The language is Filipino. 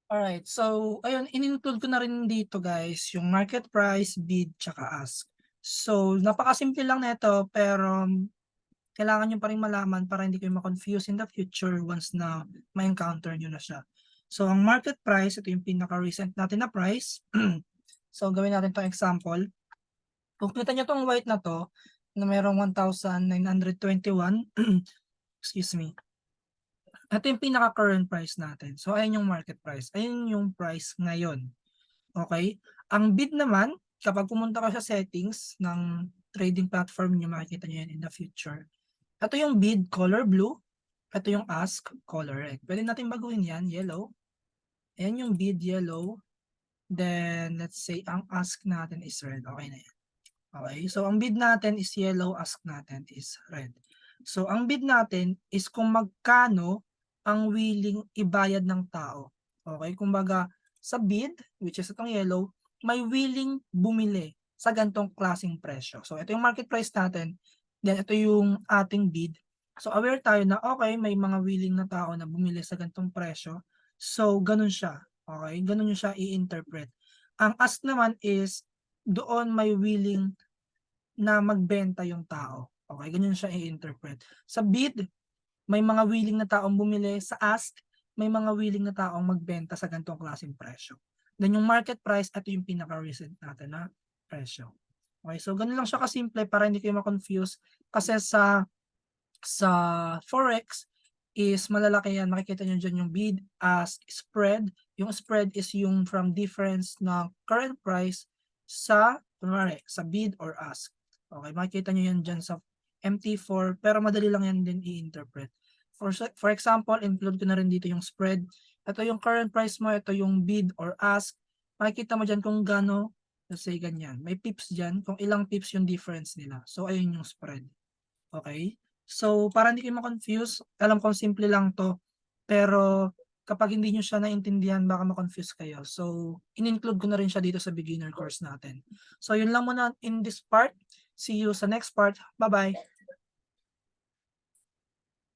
Alright, so ayun in-include ko na rin dito guys yung market price, bid, tsaka ask. So napakasimple lang nito pero kailangan niyo pa rin malaman para hindi kayo ma-confuse in the future once na ma-encounter niyo na siya. So ang market price, ito yung pinaka-recent natin na price. So gawin natin 'tong example. Kung kita niyo 'tong white na 'to, na merong 1,921, excuse me, ito yung pinaka-current price natin. So ayan yung market price, ayun yung price ngayon, okey? Ang bid naman, kapag pumunta ka sa settings ng trading platform niyo, makikita niyo yan in the future. Ito yung bid, color blue, ito yung ask, color red. Puwede nating baguhin yan, yellow. Ayan yung bid, yellow, then let's say ang ask natin is red, okey na yan. Okey, so ang bid natin is yellow, ask natin is red. So ang bid natin is kung magkano ang willing ibayad ng tao, okey? Kumbaga sa bid, which is itong yellow, may willing bumili sa gan'tong klaseng presyo. So ito yung market price natin, then ito yung ating bid. So aware tayo na okey, may mga willing na tao na bumili sa gan'tong presyo, so gano'n siya, okey? Gano'n niyo siya i-interpret. Ang ask naman is doon may willing na magbenta yung tao, okey, ganyan siya i-interpret. Sa bid, may mga willing na taong bumili, sa ask, may mga willing na taong magbenta sa ganitong klaseng presyo. Then yung market price, ito yung pinaka-recent natin na presyo. Okey, so gano'n lang siya kasimple para hindi kayo ma-confuse kasi sa forex is malalaki yan, makikita niyo diyan yung bid, ask, spread. Yung spread is yung from difference ng current price sa kunwari sa bid or ask. Okey, makikita niyo yan diyan sa MT4 pero madali lang yan din i-interpret. For example, include ko na rin dito yung spread. Ito yung current price mo, ito yung bid or ask. Makikita mo diyan kung gaano, let's say ganyan, may pips diyan kung ilang pips yung difference nila. So ayun yung spread, okey? So para hindi kayo ma-confuse, alam kong simple lang 'to, pero kapag hindi niyo siya naintindihan baka ma-confuse kayo. So in-include ko na rin siya dito sa beginner course natin. So yun lang muna in this part. See you sa next part. Bye-bye.